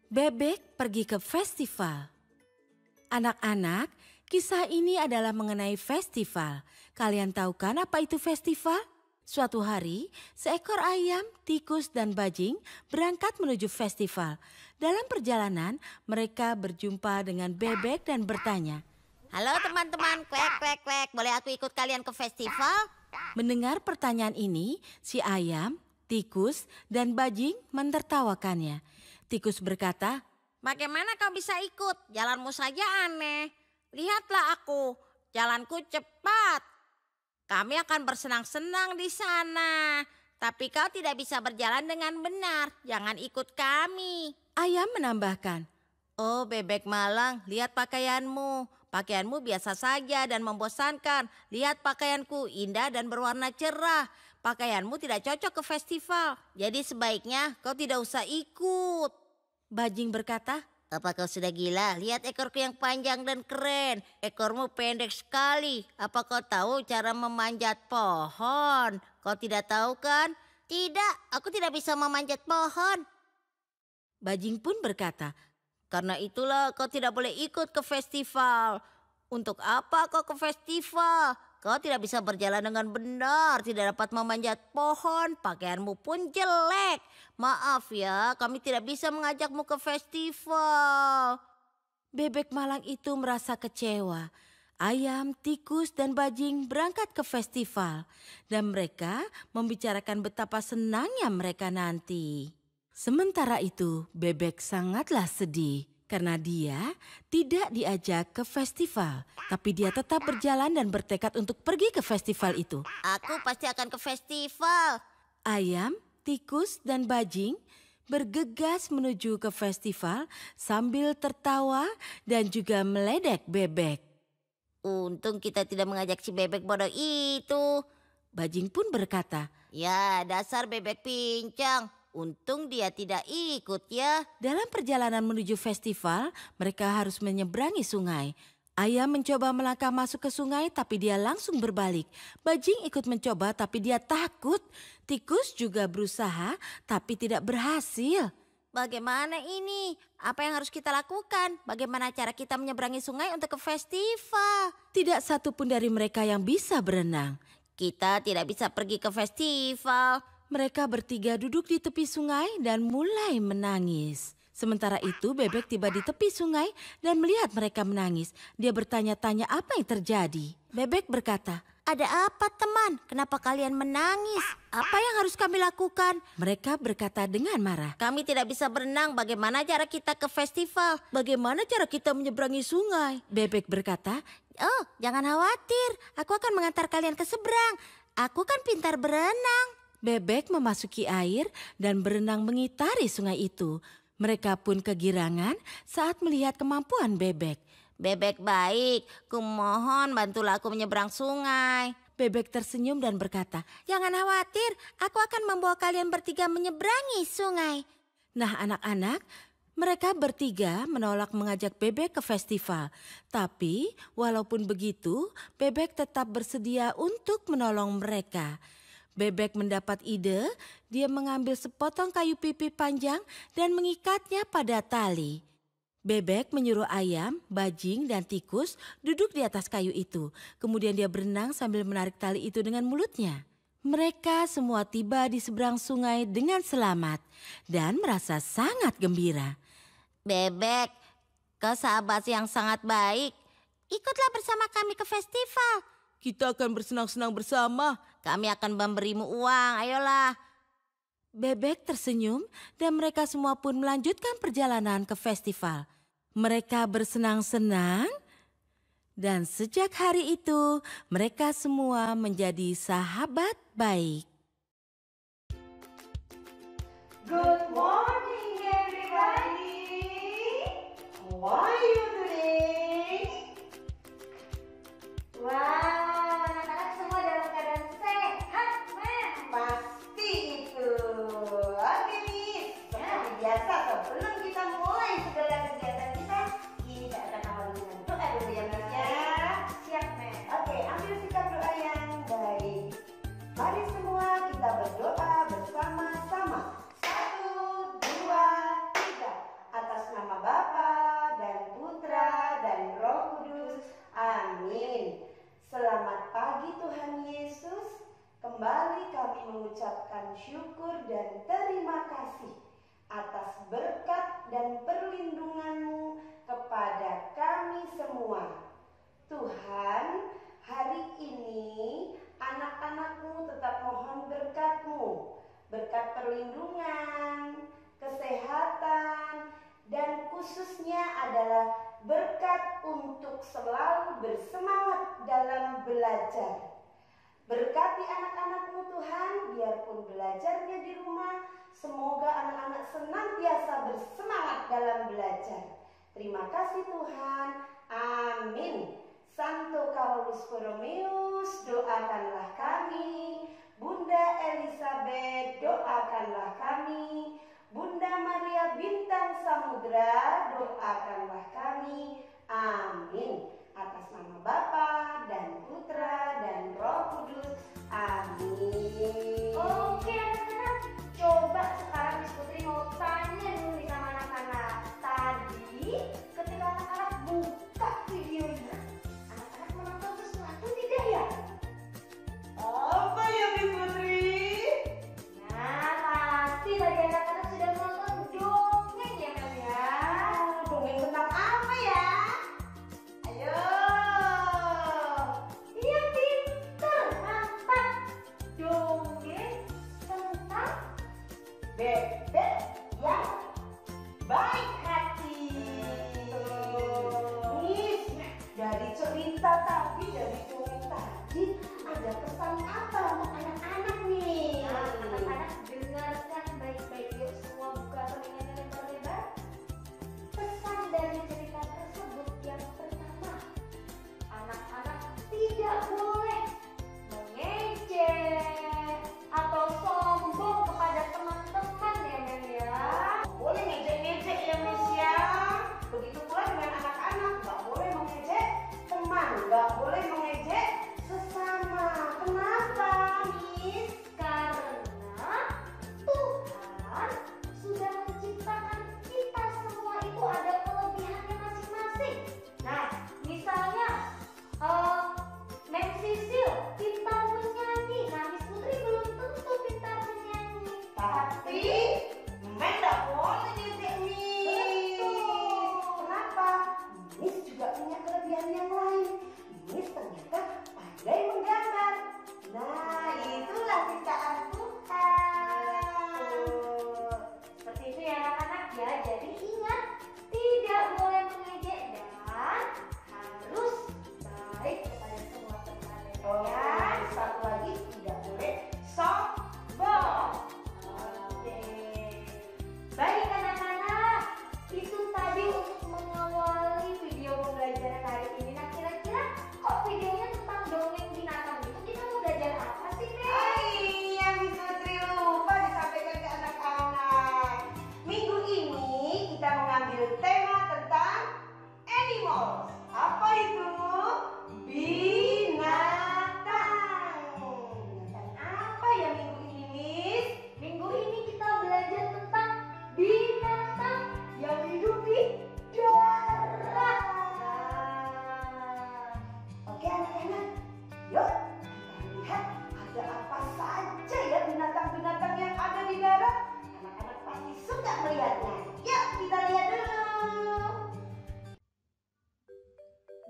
Bebek pergi ke festival. Anak-anak, kisah ini adalah mengenai festival. Kalian tahu kan apa itu festival? Suatu hari, seekor ayam, tikus, dan bajing berangkat menuju festival. Dalam perjalanan, mereka berjumpa dengan bebek dan bertanya, Halo teman-teman, klek klek klek, boleh aku ikut kalian ke festival? mendengar pertanyaan ini, si ayam, tikus, dan bajing mentertawakannya. Tikus berkata, Bagaimana kau bisa ikut? Jalanmu saja aneh. Lihatlah aku, jalanku cepat. Kami akan bersenang-senang di sana. Tapi kau tidak bisa berjalan dengan benar. Jangan ikut kami. ayam menambahkan, Oh bebek malang, lihat pakaianmu. Pakaianmu biasa saja dan membosankan. Lihat pakaianku, indah dan berwarna cerah. Pakaianmu tidak cocok ke festival. Jadi sebaiknya kau tidak usah ikut. bajing berkata, Apa kau sudah gila? Lihat ekorku yang panjang dan keren. Ekormu pendek sekali. Apa kau tahu cara memanjat pohon? Kau tidak tahu kan? Tidak, aku tidak bisa memanjat pohon. bajing pun berkata, Karena itulah kau tidak boleh ikut ke festival. Untuk apa kau ke festival? Kau tidak bisa berjalan dengan benar, tidak dapat memanjat pohon, pakaianmu pun jelek. Maaf ya, kami tidak bisa mengajakmu ke festival. bebek malang itu merasa kecewa. Ayam, tikus, dan bajing berangkat ke festival. Dan mereka membicarakan betapa senangnya mereka nanti. Sementara itu, bebek sangatlah sedih. Karena dia tidak diajak ke festival. Tapi dia tetap berjalan dan bertekad untuk pergi ke festival itu. Aku pasti akan ke festival. Ayam, tikus, dan bajing bergegas menuju ke festival sambil tertawa dan juga meledek bebek. Untung kita tidak mengajak si bebek bodoh itu. Bajing pun berkata, Ya, dasar bebek pincang. Untung dia tidak ikut ya. dalam perjalanan menuju festival, mereka harus menyeberangi sungai. Ayam mencoba melangkah masuk ke sungai tapi dia langsung berbalik. Bajing ikut mencoba tapi dia takut. Tikus juga berusaha tapi tidak berhasil. Bagaimana ini? Apa yang harus kita lakukan? Bagaimana cara kita menyeberangi sungai untuk ke festival? Tidak satu pun dari mereka yang bisa berenang. Kita tidak bisa pergi ke festival. Mereka bertiga duduk di tepi sungai dan mulai menangis. Sementara itu bebek tiba di tepi sungai dan melihat mereka menangis. Dia bertanya-tanya apa yang terjadi. Bebek berkata, Ada apa teman? Kenapa kalian menangis? apa yang harus kami lakukan? Mereka berkata dengan marah. Kami tidak bisa berenang. Bagaimana cara kita ke festival? Bagaimana cara kita menyeberangi sungai? Bebek berkata, Oh, jangan khawatir. Aku akan mengantar kalian ke seberang. Aku kan pintar berenang. bebek memasuki air dan berenang mengitari sungai itu. Mereka pun kegirangan saat melihat kemampuan bebek. Bebek baik, kumohon bantulah aku menyeberang sungai. Bebek tersenyum dan berkata, Jangan khawatir, aku akan membawa kalian bertiga menyeberangi sungai. nah anak-anak, mereka bertiga menolak mengajak bebek ke festival. Tapi walaupun begitu, bebek tetap bersedia untuk menolong mereka. Bebek mendapat ide, dia mengambil sepotong kayu pipi panjang dan mengikatnya pada tali. Bebek menyuruh ayam, bajing, dan tikus duduk di atas kayu itu. Kemudian dia berenang sambil menarik tali itu dengan mulutnya. Mereka semua tiba di seberang sungai dengan selamat dan merasa sangat gembira. Bebek, kau sahabat yang sangat baik. Ikutlah bersama kami ke festival. Kita akan bersenang-senang bersama. Kami akan memberimu uang, ayolah. Bebek tersenyum dan mereka semua pun melanjutkan perjalanan ke festival. Mereka bersenang-senang dan sejak hari itu mereka semua menjadi sahabat baik. Good morning, everybody. How are you today? Wah, anak-anak semua dalam keadaan sehat, Mem. Pasti itu. Oke, Miss. Seperti biasa, sebelum kita mulai segala kegiatan kita akan awali dengan doa dulu ya, Miss ya. Siap, Mem. Oke, ambil sikap doa yang baik. Mari semua kita berdoa bersama-sama. 1, 2, 3. Atas dan terima kasih atas berkat dan perlindungan-Mu kepada kami semua. Tuhan, hari ini anak-anak-Mu tetap mohon berkat-Mu, berkat perlindungan, kesehatan, dan khususnya adalah berkat untuk selalu bersemangat dalam belajar. Berkati anak-anak-Mu Tuhan, biarpun belajarnya di rumah, semoga anak-anak senantiasa bersemangat dalam belajar. Terima kasih Tuhan, amin. Santo Carolus Borromeus, doakanlah kami. Bunda Elizabeth, doakanlah kami. Bunda Maria Bintang Samudra, doakanlah kami. Amin. Atas nama Bapa dan Putra dan Roh Kudus. Amin. Oke anak-anak, coba sekarang Miss Putri mau tanya dulu nih sama anak-anak. Tadi ketika anak-anak buka videonya, anak-anak menonton sesuatu tidak ya? Apa ya Miss Putri? Nah, pasti tadi anak-anak sudah menonton dongeng ya kan ya? Dongeng tentang apa ya? Ayo. Iya pintar, mantap. Dongeng tentang Bebek yang baik hati. Miss, dari cerita tadi, dari dongeng tadi, ada pesan apa untuk anak-anak nih? Nah, anak-anak dengarkan baik-baik, yuk semua buka telinga lebar-lebar. Pesan dari cerita tersebut yang pertama, anak-anak tidak boleh mengejek atau sombong kepada teman-teman ya men ya. Boleh ngejek-ngejek ya Miss ya. Begitu pula dengan anak-anak, nggak boleh mengejek teman, nggak boleh mengejek sesama. Kenapa Miss? Karena Tuhan sudah menciptakan kita semua itu ada kelebihannya masing-masing. Nah, misalnya Mem Sisil pintar menyanyi. Nah, Miss Putri belum tentu pintar menyanyi. Tapi Men nggak boleh ngejek Miss. Betul. Kenapa? Miss juga punya kelebihan yang lain. Miss ternyata pandai menggambar. Nah, itulah ciptaan Tuhan. Betul. Seperti itu ya anak-anak ya. Jadi ingat, tidak boleh mengejek dan harus baik kepada semua teman Oh, ya. satu lagi tidak boleh sombong. Oke. Baik anak-anak, itu tadi untuk mengawali video pembelajaran hari ini. Nah kira-kira kok videonya tentang dongeng binatang itu kita mau belajar apa sih Nek? Oh iya, Miss Putri lupa disampaikan ke anak-anak. Minggu ini kita mengambil tema tentang animals. Apa itu? Binatang. Binatang apa ya minggu ini, Miss? Minggu ini kita belajar tentang binatang yang hidup di darat. Oke anak-anak, yuk kita lihat ada apa saja ya binatang-binatang yang ada di darat. Anak-anak pasti suka melihatnya. Yuk kita lihat dulu.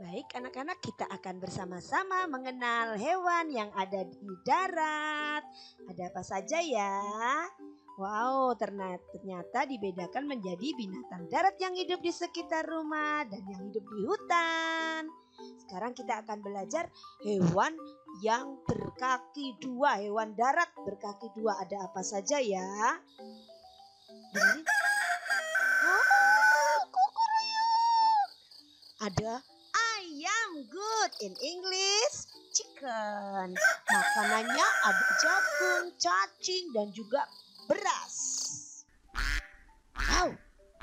Baik anak-anak, kita akan bersama-sama mengenal hewan yang ada di darat. Ada apa saja ya? Wow, ternyata dibedakan menjadi binatang darat yang hidup di sekitar rumah dan yang hidup di hutan. Sekarang kita akan belajar hewan yang berkaki dua, hewan darat berkaki dua. Ada apa saja ya? Dengerin. Oh, kukuruyuk. Ada ayam, good, in English chicken. Makanannya ada jagung, cacing, dan juga beras. Wow,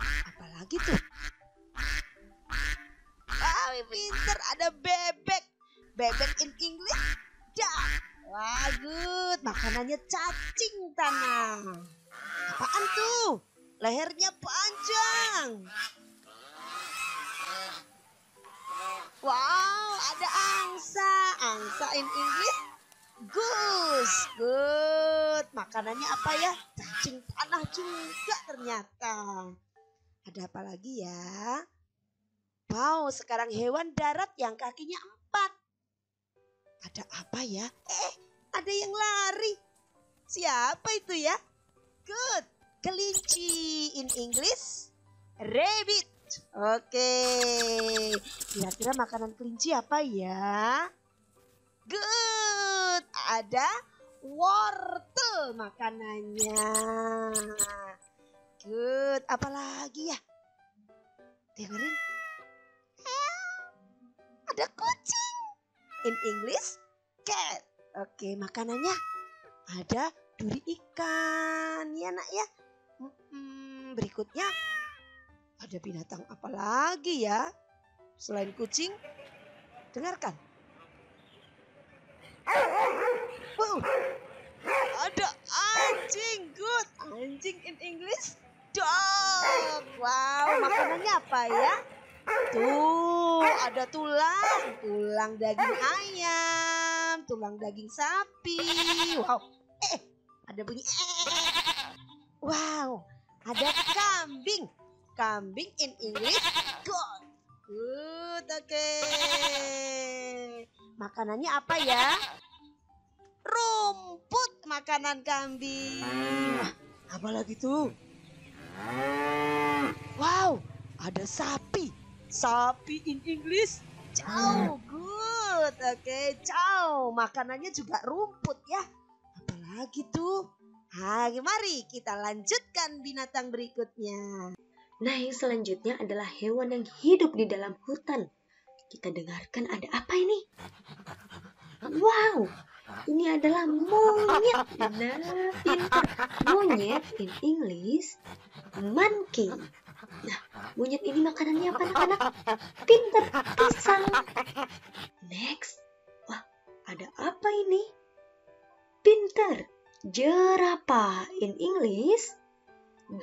apalagi tuh? Wow, pinter, ada bebek. Bebek in English duck. Wah, good, makanannya cacing tanah. Apaan tuh? Lehernya panjang. Wow, ada angsa. Angsa in English goose. Good. Makanannya apa ya? kucing tanah juga ternyata. Ada apa lagi ya? Wow, sekarang hewan darat yang kakinya 4. Ada apa ya? Ada yang lari. Siapa itu ya? Good. Kelinci. In English, rabbit. Oke. Kira-kira makanan kelinci apa ya? Good. Ada wortel makanannya. Good. Apa lagi ya? Dengerin. Ada kucing. In English, cat. Oke, makanannya ada duri ikan. Ya nak ya. Berikutnya ada binatang apa lagi ya? Selain kucing. Dengarkan. Wow. Ada anjing. Good. Anjing in English, dog. Wow, makanannya apa ya? Tuh, ada tulang daging ayam, tulang daging sapi. Wow, ada bunyi. Wow, ada kambing in English, goat. Good, oke. Makanannya apa ya? Rumput makanan kambing. Apa lagi tuh? Wow, ada sapi. Sapi in English, cow. Good, oke, cow. Makanannya juga rumput ya. Apalagi tuh? Mari kita lanjutkan binatang berikutnya. Nah, yang selanjutnya adalah hewan yang hidup di dalam hutan. Kita dengarkan ada apa ini? Wow, ini adalah monyet. Nah, pintar. Monyet in English, monkey. Nah, monyet ini makanannya apa anak-anak? Pintar, pisang. Next. Wah, ada apa ini? Pintar. Jerapah in English,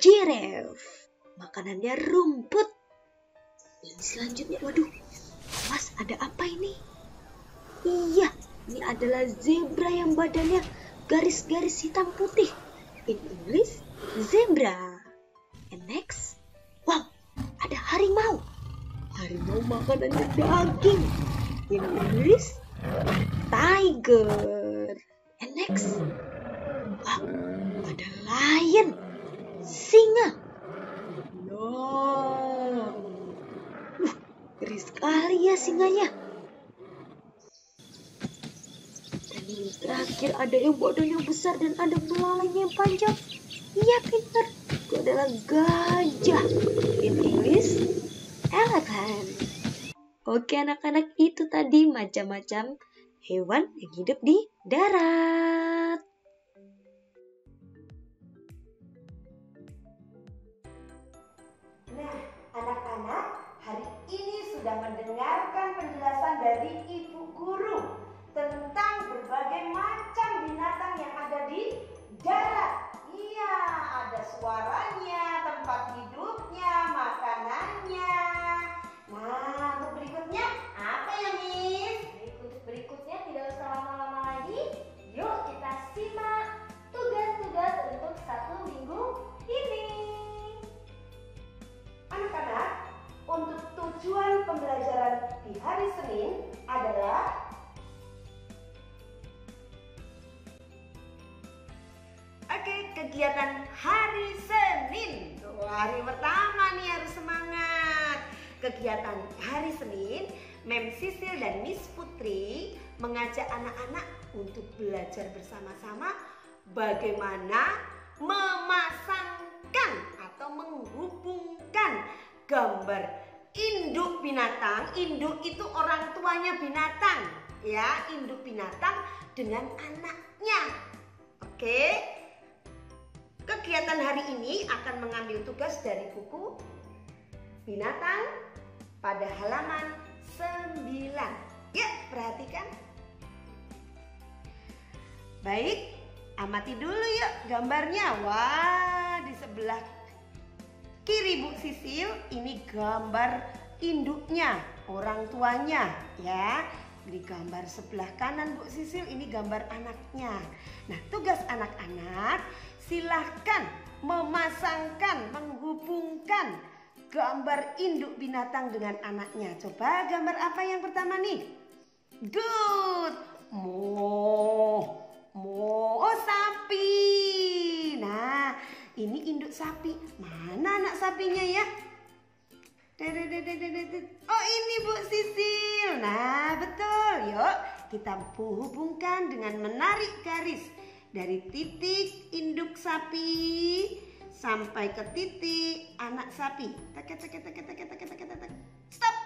giraffe. Makanannya rumput. Yang selanjutnya, waduh. Mas, ada apa ini? Iya, ini adalah zebra yang badannya garis-garis hitam putih. In English, zebra. And next. Wow, ada harimau. Harimau makanannya daging. In English, tiger. And next. Wow, ada lion. Singa. No. Ngeri sekali ya singanya. Dan ini terakhir ada yang badannya besar dan ada belalainya yang panjang. Iya pintar. Itu adalah gajah. In English, elephant. Oke anak-anak, itu tadi macam-macam hewan yang hidup di darat. Nah, anak-anak, hari ini sudah mendengarkan penjelasan dari Ibu Guru tentang berbagai macam binatang yang ada di darat. Iya, ada suaranya, tempat hidupnya, makanannya. Nah, untuk berikutnya apa ya, Miss? Berikutnya tidak usah lama-lama lagi. Yuk kita simak tugas-tugas untuk 1 minggu ini. Anak-anak, untuk tujuan pembelajaran di hari Senin adalah kegiatan hari Senin. Hari pertama nih harus semangat. Kegiatan hari Senin, Mem Sisil dan Miss Putri mengajak anak-anak untuk belajar bersama-sama bagaimana memasangkan atau menghubungkan gambar induk binatang. Induk itu orang tuanya binatang, ya, induk binatang dengan anaknya. Oke. Kegiatan hari ini akan mengambil tugas dari buku binatang pada halaman 9. Ya, perhatikan. Baik, amati dulu yuk gambarnya. Wah, di sebelah kiri Bu Sisil ini gambar induknya, orang tuanya, ya. Di gambar sebelah kanan Bu Sisil ini gambar anaknya. Nah, tugas anak-anak, silahkan memasangkan, menghubungkan gambar induk binatang dengan anaknya. Coba gambar apa yang pertama nih? Good. Oh, sapi. Nah, ini induk sapi. Mana anak sapinya ya? Oh, ini Bu Sisil. Nah, betul. Yuk, kita hubungkan dengan menarik garis dari titik induk sapi sampai ke titik anak sapi. Stop.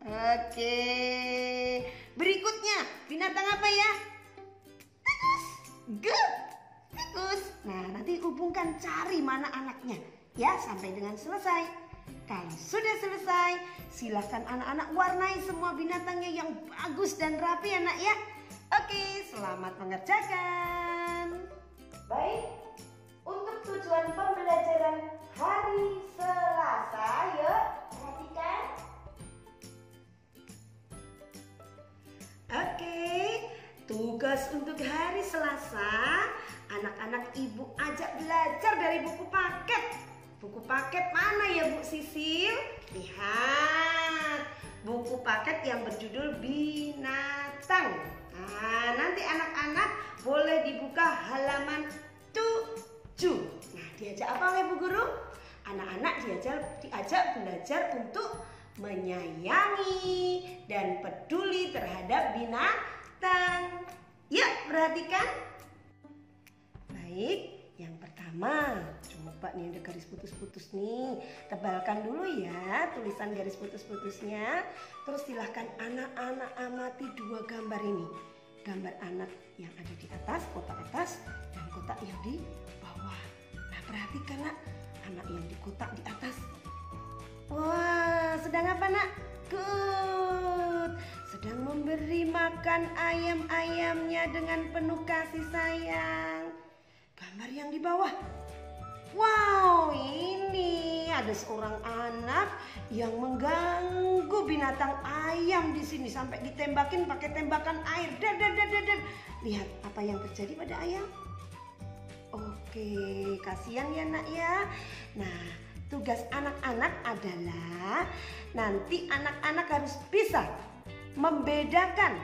Oke. Berikutnya, binatang apa ya? Tikus. Good. Tikus. Nah, nanti hubungkan, cari mana anaknya ya sampai dengan selesai. Kalau sudah selesai, silakan anak-anak warnai semua binatangnya yang bagus dan rapi anak ya. Oke, selamat mengerjakan. Baik, untuk tujuan pembelajaran hari Selasa, yuk perhatikan. Oke, tugas untuk hari Selasa, anak-anak ibu ajak belajar dari buku paket. Buku paket mana ya Bu Sisil? Lihat, buku paket yang berjudul Binatang. Nah, nanti anak-anak boleh dibuka halaman 7. Nah, diajak apa oleh Bu Guru? Anak-anak diajak belajar untuk menyayangi dan peduli terhadap binatang. Yuk, perhatikan. Baik, yang pertama, coba nih ada garis putus-putus nih. Tebalkan dulu ya tulisan garis putus-putusnya. Terus silahkan anak-anak amati dua gambar ini. Gambar anak yang ada di atas, kotak atas, dan kotak yang di bawah. Nah, perhatikan nak, anak yang di kotak di atas. Wah, sedang apa nak? Good. Sedang memberi makan ayam-ayamnya dengan penuh kasih sayang. Gambar yang di bawah. Wow, ini ada seorang anak yang mengganggu binatang ayam di sini sampai ditembakin pakai tembakan air. Lihat apa yang terjadi pada ayam. Oke, kasihan ya nak ya. Nah, tugas anak-anak adalah nanti anak-anak harus bisa membedakan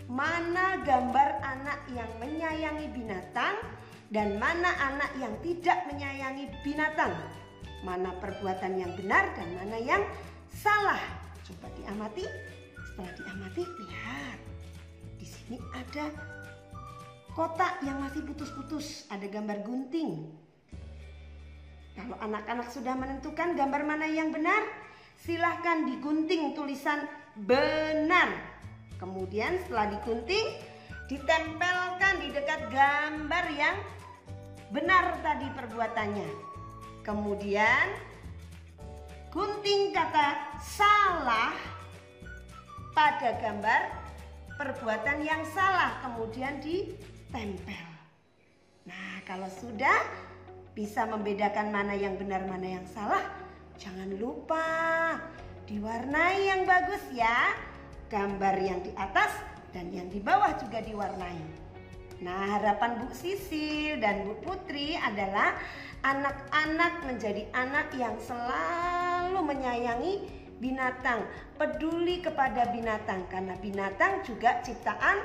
mana gambar anak yang menyayangi binatang dan mana anak yang tidak menyayangi binatang. Mana perbuatan yang benar dan mana yang salah. Coba diamati. Setelah diamati, lihat. Di sini ada kotak yang masih putus-putus. Ada gambar gunting. Kalau anak-anak sudah menentukan gambar mana yang benar, silahkan digunting tulisan benar. Kemudian setelah digunting, ditempelkan di dekat gambar yang benar tadi perbuatannya. Kemudian gunting kata salah pada gambar perbuatan yang salah, kemudian ditempel. Nah, kalau sudah bisa membedakan mana yang benar mana yang salah, jangan lupa diwarnai yang bagus ya. Gambar yang di atas dan yang di bawah juga diwarnai. Nah, harapan Bu Sisil dan Bu Putri adalah anak-anak menjadi anak yang selalu menyayangi binatang, peduli kepada binatang karena binatang juga ciptaan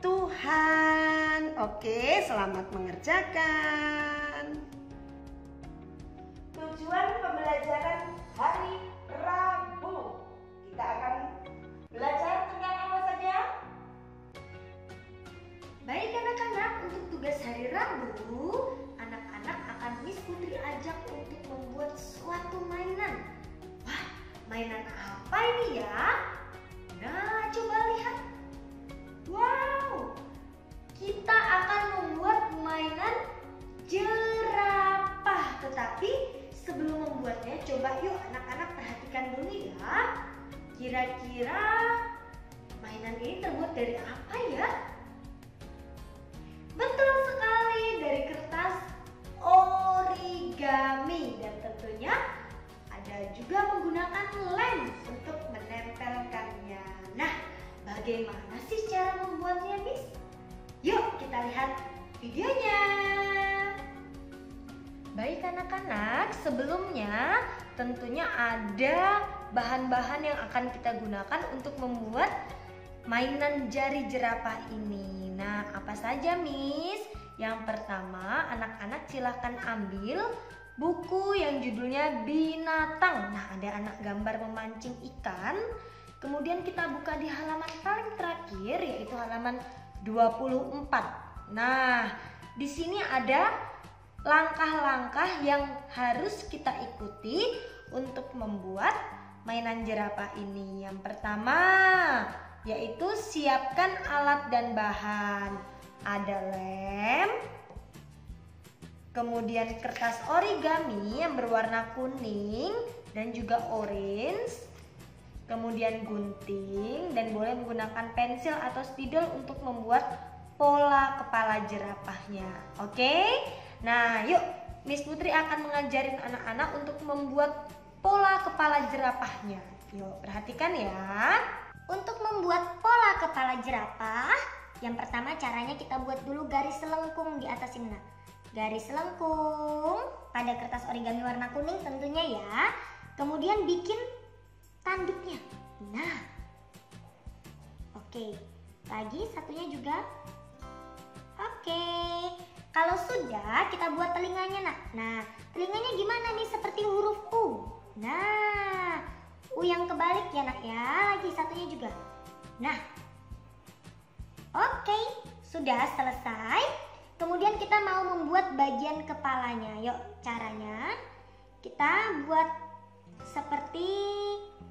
Tuhan. Oke, selamat mengerjakan. Tujuan pembelajaran hari Rabu. Kita akan belajar tentang apa saja? Baik anak-anak, untuk tugas hari Rabu, anak-anak akan Miss Putri ajak untuk membuat suatu mainan. Wah, mainan apa ini ya? Nah, coba lihat. Wow, kita akan membuat mainan jerapah. Tetapi sebelum membuatnya, coba yuk anak-anak perhatikan dulu ya. Kira-kira mainan ini terbuat dari apa ya? Betul sekali, dari kertas origami. Dan tentunya ada juga menggunakan lem untuk menempelkannya. Nah, bagaimana sih cara membuatnya, Miss? Yuk kita lihat videonya. Baik anak-anak, sebelumnya tentunya ada bahan-bahan yang akan kita gunakan untuk membuat mainan jari jerapah ini. Nah, apa saja Miss? Yang pertama, anak-anak silahkan ambil buku yang judulnya Binatang. Nah, ada anak gambar memancing ikan. Kemudian kita buka di halaman paling terakhir, yaitu halaman 24. Nah, di sini ada langkah-langkah yang harus kita ikuti untuk membuat mainan jerapah ini. Yang pertama, yaitu siapkan alat dan bahan. Ada lem, kemudian kertas origami yang berwarna kuning dan juga orange, kemudian gunting, dan boleh menggunakan pensil atau spidol untuk membuat pola kepala jerapahnya. Oke? Nah, yuk Miss Putri akan mengajarin anak-anak untuk membuat pola kepala jerapahnya. Yuk, perhatikan ya. Untuk membuat pola kepala jerapah, yang pertama caranya kita buat dulu garis selengkung di atas ini. Nah, garis selengkung pada kertas origami warna kuning tentunya ya. Kemudian bikin tanduknya. Nah, oke. Lagi satunya juga. Oke. Kalau sudah, kita buat telinganya. Nah, telinganya gimana nih? Seperti huruf U. Nah, U yang kebalik ya nak ya. Lagi satunya juga. Nah, oke, sudah selesai. Kemudian kita mau membuat bagian kepalanya. Yuk, caranya kita buat seperti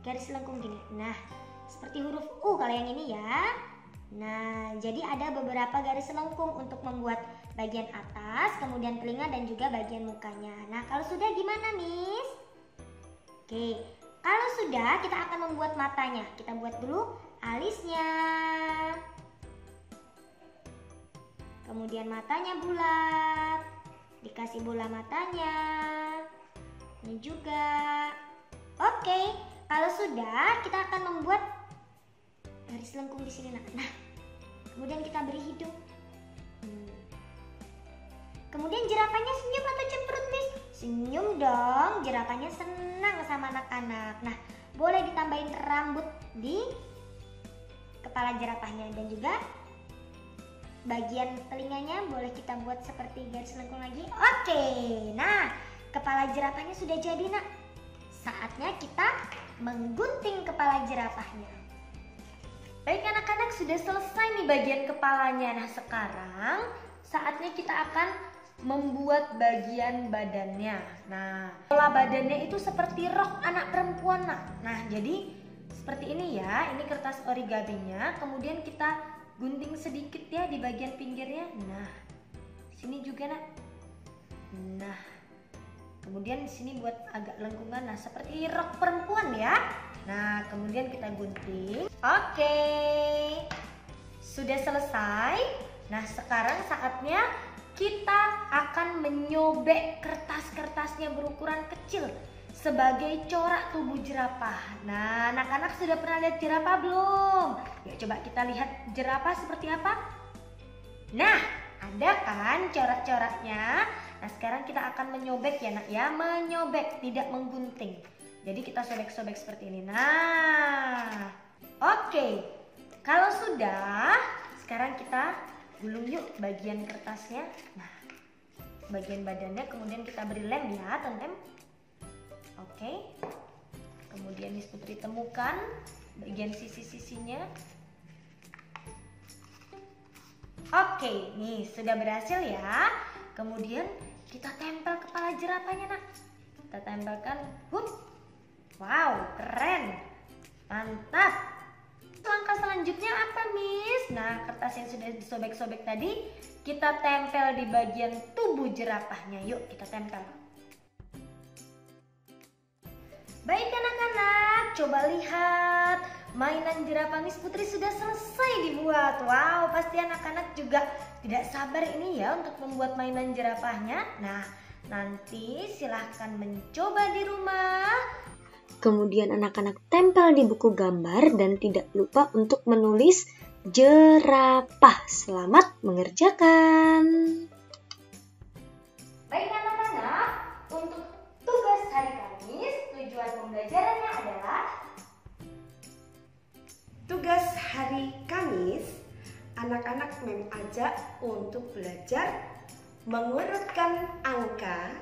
garis lengkung gini. Nah, seperti huruf U kalau yang ini ya. Nah, jadi ada beberapa garis lengkung untuk membuat bagian atas, kemudian telinga dan juga bagian mukanya. Nah, kalau sudah gimana, Miss? Oke, kalau sudah kita akan membuat matanya. Kita buat dulu alisnya. Kemudian matanya bulat. Dikasih bola matanya. Ini juga. Oke, kalau sudah kita akan membuat garis lengkung di sini. Nah, kemudian kita beri hidung. Kemudian jerapahnya senyum atau cemberut, Miss? Senyum dong, jerapahnya senang sama anak-anak. Nah, boleh ditambahin rambut di kepala jerapahnya dan juga bagian telinganya boleh kita buat seperti garis lengkung lagi. Oke, nah kepala jerapahnya sudah jadi nak. Saatnya kita menggunting kepala jerapahnya. Baik anak-anak, sudah selesai nih bagian kepalanya. Nah, sekarang saatnya kita akan membuat bagian badannya. Nah, pola badannya itu seperti rok anak perempuan nak. Nah, jadi seperti ini ya. Ini kertas origaminya. Kemudian kita gunting sedikit ya di bagian pinggirnya. Nah, sini juga nak. Nah, kemudian di sini buat agak lengkungan. Nah, seperti rok perempuan ya. Nah, kemudian kita gunting. Oke, sudah selesai. Nah, sekarang saatnya kita akan menyobek kertas-kertasnya berukuran kecil sebagai corak tubuh jerapah. Nah, anak-anak sudah pernah lihat jerapah belum? Yuk coba kita lihat jerapah seperti apa. Nah, ada kan corak-coraknya? Nah, sekarang kita akan menyobek ya nak ya, menyobek, tidak menggunting. Jadi kita sobek-sobek seperti ini. Nah, oke. Kalau sudah, sekarang kita gulung yuk bagian kertasnya. Nah, bagian badannya kemudian kita beri lem ya, lem. Oke. Kemudian Miss Putri temukan bagian sisi-sisinya. Oke, nih sudah berhasil ya. Kemudian kita tempel kepala jerapahnya nak. Kita tempelkan. Wow, keren. Mantap. Langkah selanjutnya apa, Miss? Nah, kertas yang sudah disobek-sobek tadi kita tempel di bagian tubuh jerapahnya. Yuk kita tempel. Baik anak-anak, coba lihat. Mainan jerapah Miss Putri sudah selesai dibuat. Wow, pasti anak-anak juga tidak sabar ini ya untuk membuat mainan jerapahnya. Nah, nanti silahkan mencoba di rumah. Kemudian anak-anak tempel di buku gambar dan tidak lupa untuk menulis jerapah. Selamat mengerjakan. Baik anak-anak, pembelajarannya adalah tugas hari Kamis, anak-anak mengajak untuk belajar mengurutkan angka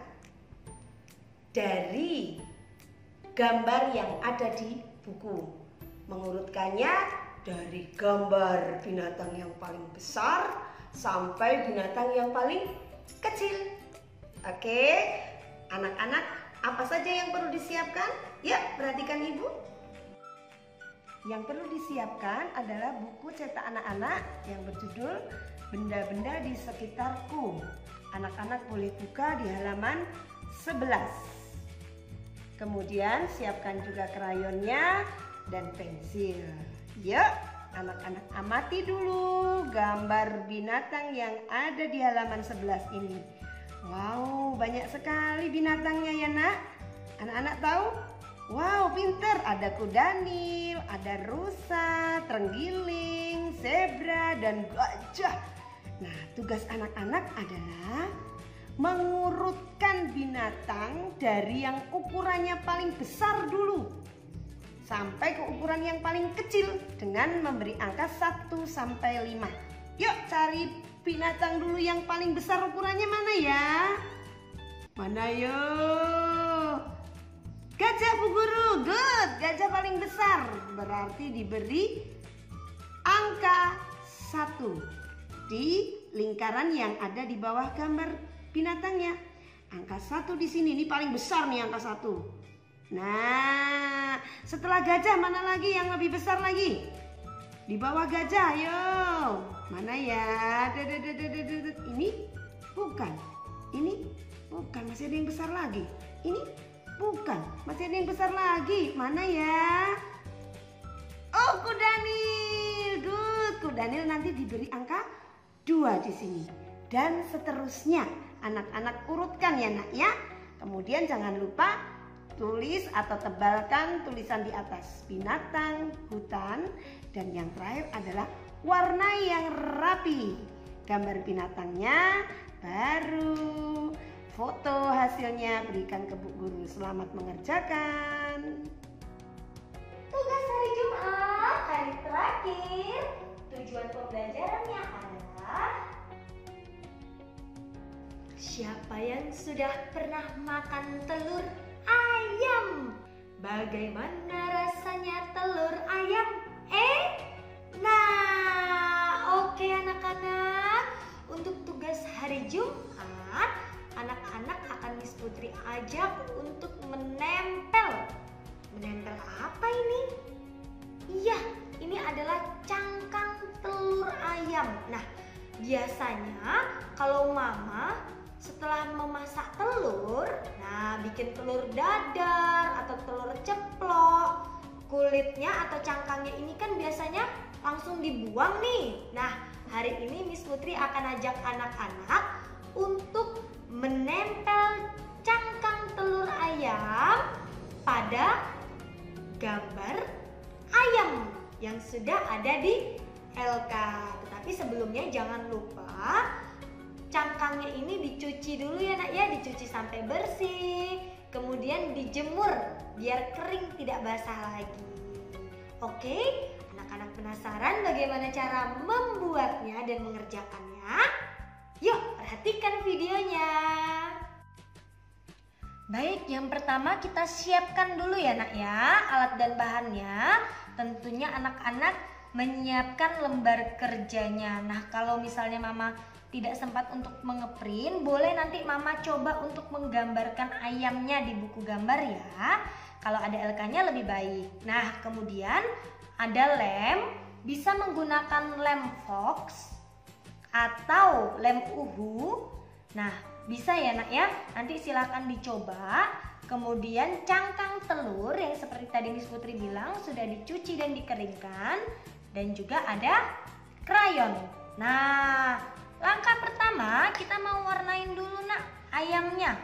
dari gambar yang ada di buku. Mengurutkannya dari gambar binatang yang paling besar sampai binatang yang paling kecil. Oke, anak-anak, apa saja yang perlu disiapkan? Ya, perhatikan ibu. Yang perlu disiapkan adalah buku cetak anak-anak yang berjudul Benda-benda di Sekitarku. Anak-anak boleh buka di halaman 11. Kemudian siapkan juga krayonnya dan pensil. Yuk, anak-anak amati dulu gambar binatang yang ada di halaman 11 ini. Wow, banyak sekali binatangnya ya nak. Anak-anak tahu? Wow, pinter. Ada kuda Nil, ada rusa, terenggiling, zebra, dan gajah. Nah, tugas anak-anak adalah mengurutkan binatang dari yang ukurannya paling besar dulu sampai ke ukuran yang paling kecil dengan memberi angka 1 sampai 5. Yuk cari binatang dulu yang paling besar, ukurannya mana ya? Mana yuk? Gajah Bu Guru, good. Gajah paling besar, berarti diberi angka 1 di lingkaran yang ada di bawah gambar binatangnya. Angka 1 di sini, ini paling besar nih angka 1. Nah, setelah gajah mana lagi yang lebih besar lagi? Di bawah gajah, ayo. Mana ya? Ini bukan. Ini bukan, masih ada yang besar lagi. Ini bukan, masih ada yang besar lagi. Mana ya? Oh, kuda Nil. Good. Kuda Nil nanti diberi angka 2 di sini. Dan seterusnya. Anak-anak urutkan ya nak ya. Kemudian jangan lupa tulis atau tebalkan tulisan di atas. Binatang, hutan, dan yang terakhir adalah warna yang rapi. Gambar binatangnya, baru foto hasilnya berikan ke Bu Guru. Selamat mengerjakan. tugas hari Jumat, hari terakhir. Tujuan pembelajarannya adalah siapa yang sudah pernah makan telur ayam? Bagaimana rasanya telur ayam? Nah, oke anak-anak. Untuk tugas hari Jumat, anak-anak akan Miss Putri ajak untuk menempel. Menempel apa ini? Iya, ini adalah cangkang telur ayam. Nah, biasanya kalau mama setelah memasak telur, nah bikin telur dadar atau telur ceplok, kulitnya atau cangkangnya ini kan biasanya langsung dibuang nih. Nah, hari ini Miss Putri akan ajak anak-anak untuk menempel cangkang telur ayam pada gambar ayam yang sudah ada di LK. Tetapi sebelumnya jangan lupa cangkangnya ini dicuci dulu ya nak ya, dicuci sampai bersih, kemudian dijemur biar kering tidak basah lagi. Oke, anak-anak penasaran bagaimana cara membuatnya dan mengerjakannya? Yuk perhatikan videonya. Baik, yang pertama kita siapkan dulu ya nak ya alat dan bahannya. Tentunya anak-anak menyiapkan lembar kerjanya. Nah, kalau misalnya mama tidak sempat untuk mengeprint, boleh nanti mama coba untuk menggambarkan ayamnya di buku gambar ya. Kalau ada LK-nya lebih baik. Nah, kemudian ada lem, bisa menggunakan lem fox atau lem uhu. Nah, bisa ya nak ya, nanti silahkan dicoba. Kemudian cangkang telur yang seperti tadi Miss Putri bilang sudah dicuci dan dikeringkan. Dan juga ada krayon. Nah, langkah pertama kita mau warnain dulu nak ayamnya.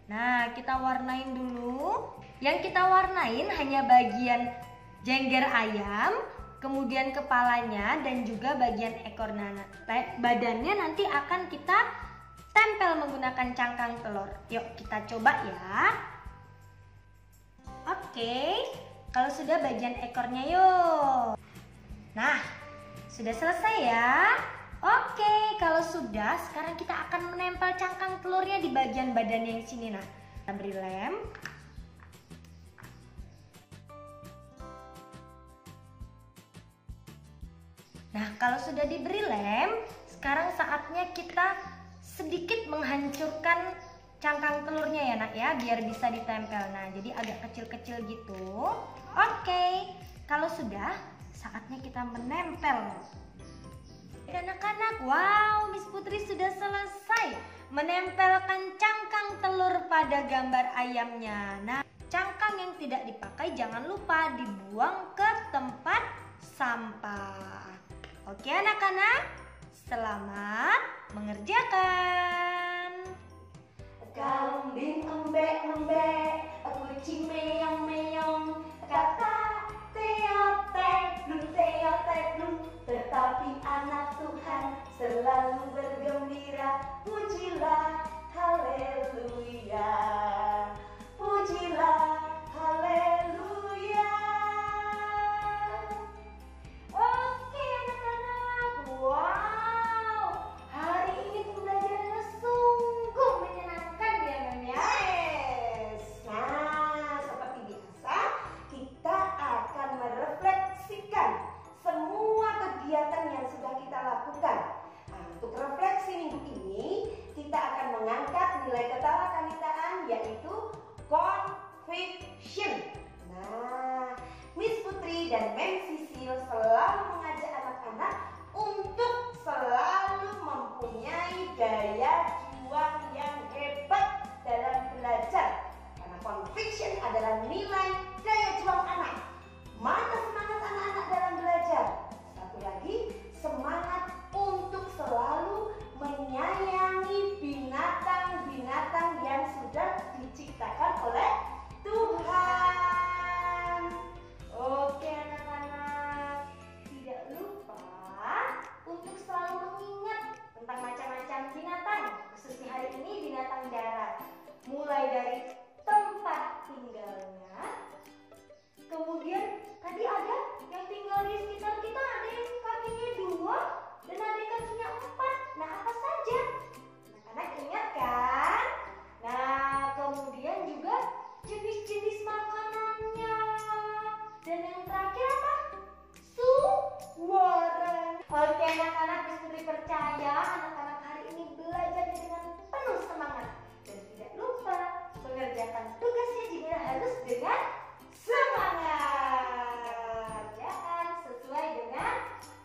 Nah, kita warnain dulu. Yang kita warnain hanya bagian jengger ayam, kemudian kepalanya dan juga bagian ekor badannya nanti akan kita tempel menggunakan cangkang telur. Yuk kita coba ya. Oke. Oke, kalau sudah bagian ekornya yuk. Nah, sudah selesai ya. Oke, kalau sudah, sekarang kita akan menempel cangkang telurnya di bagian badan yang sini. Nah, kita beri lem. Nah, kalau sudah diberi lem, sekarang saatnya kita sedikit menghancurkan cangkang telurnya ya nak ya, biar bisa ditempel. Nah, jadi agak kecil-kecil gitu. Oke, kalau sudah, saatnya kita menempel. Anak-anak, wow, Miss Putri sudah selesai menempelkan cangkang telur pada gambar ayamnya. Nah, cangkang yang tidak dipakai jangan lupa dibuang ke tempat sampah. Oke anak-anak, selamat mengerjakan. Kambing embek-embek, kucing meong-meong, kata teotek-teotek, tetapi anak Tuhan selalu bergembira. Pujilah, haleluya, pujilah, haleluya. Oke anak-anak, wow, hari ini pembelajarannya sungguh menyenangkan ya Mem ya. Yes. Nah, seperti biasa kita akan merefleksikan semua kegiatan yang sudah kita lakukan. Nah, untuk refleksi minggu ini kita akan mengangkat nilai ketawa-kanitaan yaitu conviction. Nah, Miss Putri dan Mem Sisil selalu mengajak anak-anak untuk selalu mempunyai daya juang yang hebat dalam belajar. Karena conviction adalah nilai daya juang anak. Mana semangat anak-anak dalam belajar? Satu lagi, semangat untuk selalu menyayangi binatang-binatang yang sudah diciptakan oleh Tuhan. Oke anak-anak, tidak lupa untuk selalu mengingat tentang macam-macam binatang, khususnya hari ini binatang darat. Mulai dari tempat tinggalnya, kemudian tadi ada yang tinggal di sekitar kita, ada yang kakinya 2 dan ada yang kakinya 4. Nah, apa saja? Anak-anak ingat kan? Nah, kemudian juga jenis-jenis makanannya. Dan yang terakhir apa? Suara. Oke anak-anak, Miss Putri percaya anak-anak hari ini belajar dengan penuh semangat. Dan tidak lupa mengerjakan tugasnya juga harus dengan semangat. Kerjaan sesuai dengan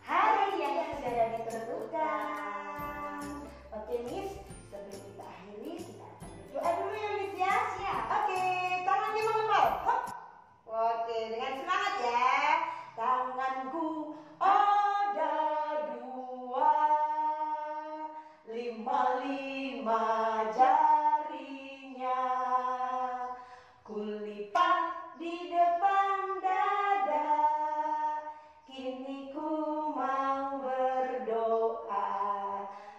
hari yang sudah ditentukan. Oke Miss, sebelum kita akhiri kita akan berdoa dulu ya Miss ya. Siap. Oke, tangannya mengepal. Hop. Oke, dengan semangat ya. Tanganku ada 2, 5 jarinya. Kulipat di depan dada. Kini ku mau berdoa.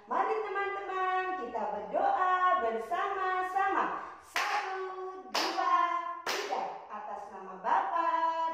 Mari teman-teman kita berdoa bersama-sama. 1, 2, 3. Atas nama Bapa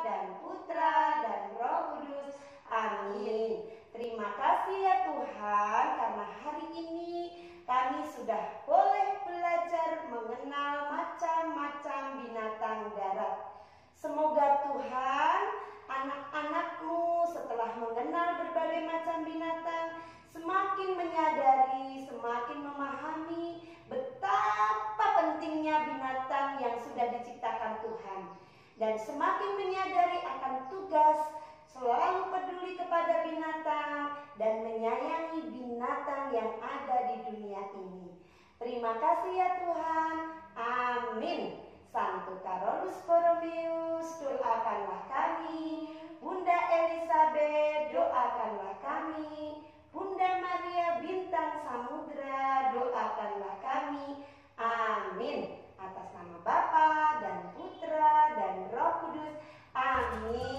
dan Putra dan Roh Kudus. Amin. Terima kasih ya Tuhan karena hari ini kami sudah boleh belajar mengenal macam-macam binatang darat. Semoga Tuhan anak-anak-Mu setelah mengenal berbagai macam binatang semakin menyadari, semakin memahami betapa pentingnya binatang yang sudah diciptakan Tuhan. Dan semakin menyadari akan tugas selalu peduli kepada binatang dan menyayangi binatang yang ada di dunia ini. Terima kasih ya Tuhan. Amin. Santo Carolus Borromeus, doakanlah kami. Bunda Elizabeth, doakanlah kami. Bunda Maria Bintang Samudra, doakanlah kami. Amin. Atas nama Bapa dan Putra dan Roh Kudus. Amin.